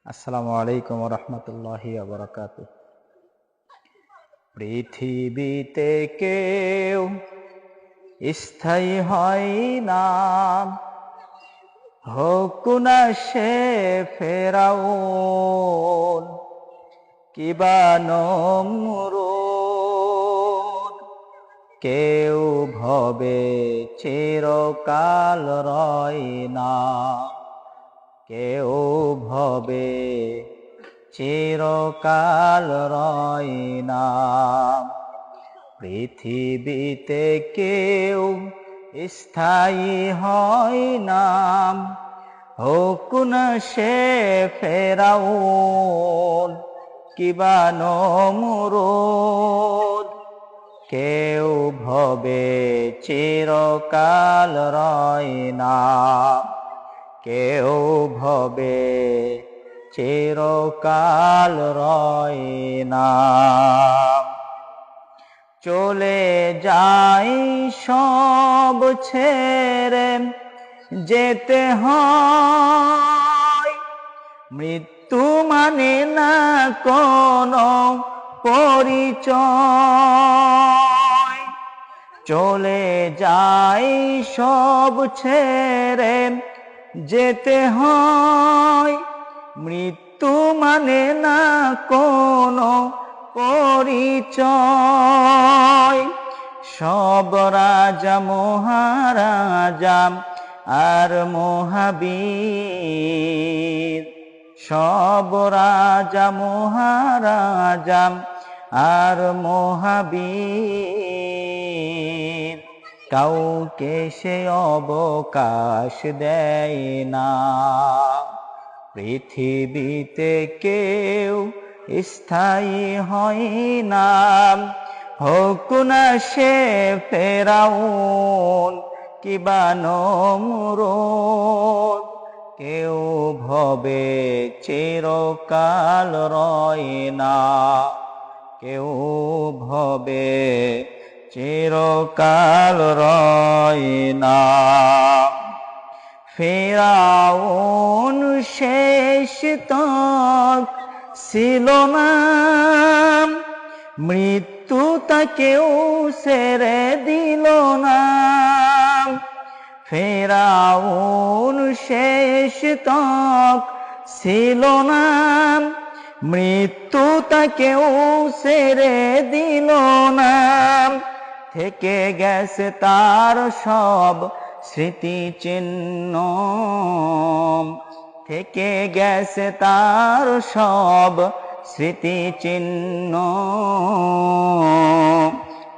আসসালামু আলাইকুম ওয়া রাহমাতুল্লাহি ওয়া বারাকাতুহু। পৃথিবীতে কেউ স্থায়ী হয় না, হোক না সে ফেরাউন কিবা নমরুদ। কেউ ভবে চিরকাল রয় না, কেউ ভবে চিরকাল রয় না। পৃথিবীতে কেউ স্থায়ী হয় না, হোক না সে ফেরাউন কিবা নমরুদ। কেউ ভবে চিরকাল রয় না, কেউ ভবে চিরকাল রয় না। চলে যাই সব ছেড়ে যেতে হয়, মৃত্যু মানে না কোনো পরিচয়। চলে যাই সব ছেড়ে যেতে হয়, মৃত্যু মানে না কোনো পরিচয়। সব রাজা মহারাজা আর মহাবীর, সব রাজা মহারাজা আর মহাবীর, কাউকে সে অবকাশ দেয় না। পৃথিবীতে কেউ স্থায়ী হয় না, হোক না সে ফেরাউন কিবা নমরুদ। কেউ ভবে চিরকাল রয় না, কেউ ভবে চিরকাল রয় না। ফেরাউন শেষ তক ছিল না, মৃত্যু তাকেও ছেড়ে দিল না। ফেরাউন শেষ তক ছিল না, মৃত্যু তাকেও ছেড়ে দিল না। থেকে গেছে তার সব স্মৃতিচিহ্ন, থেকে গেছে তার সব স্মৃতিচিহ্ন।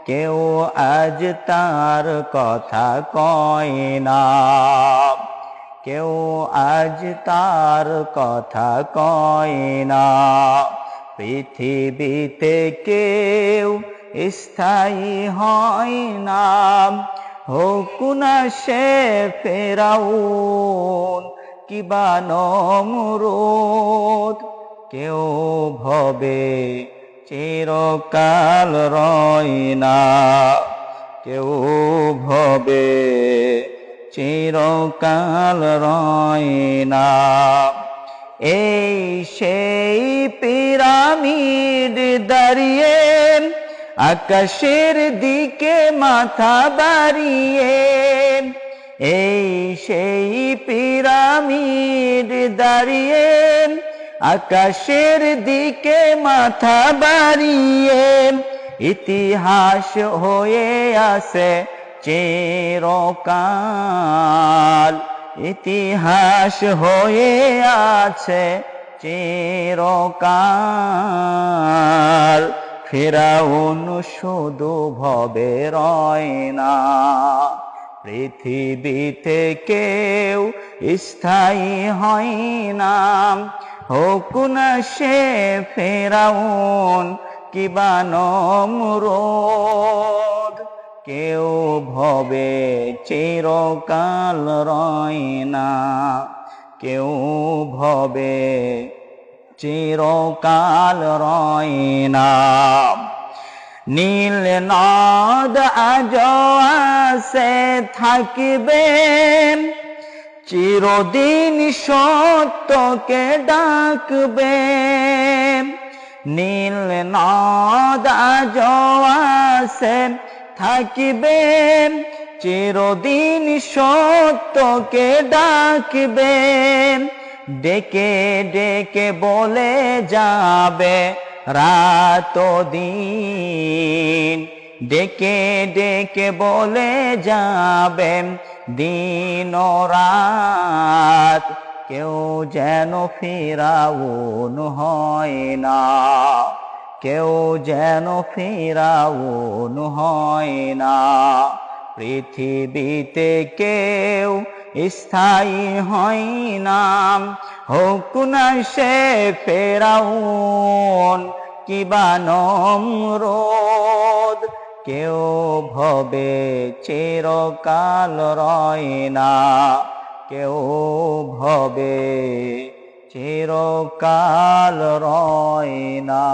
কেউ আজ তার কথা কয় না, কেউ আজ তার কথা কয় না। পৃথিবীতে কেউ স্থায়ী হয় না, হোক না সে ফেরাউন কিবা নমরুদ। কেউ ভবে চিরকাল রয় না, কেউ ভবে চিরকাল রয় না। এই সেই পিরামিড দাঁড়িয়ে আকাশের দিকে মাথা বাড়িয়ে, এই সেই পিরামিড দাঁড়িয়ে আকাশের দিকে মাথা বাড়িয়ে, ইতিহাস হয়ে আছে চিরকাল, ইতিহাস হয়ে আছে চিরকাল। ফেরাউন শুধু ভবে রয় না, পৃথিবীতে কেউ স্থায়ী হয় না, হোক না সে ফেরাউন কিবা নমরুদ। কেউ ভবে চিরকাল রয় না, কেউ ভবে চিরকাল রয় না। নীল নদ আজও আছে থাকবে, চিরদিন সত্যকে ডাকবে, নীল নদ জোয়াসে থাকিবে, চিরদিন সত্যকে ডাকবে, ডেকে ডেকে বলে যাবে রাত দিন, ডেকে ডেকে বলে যাবে দিন রাত, কেউ যেন ফিরাউন হয় না, কেউ যেন ফিরাউন হয় না। পৃথিবীতে কেউ স্থায়ী হয় না, হোক না সে ফেরাউন কিবা নমরুদ, কেউ ভবে চিরকাল রয় না, কেউ ভবে চিরকাল রয় না।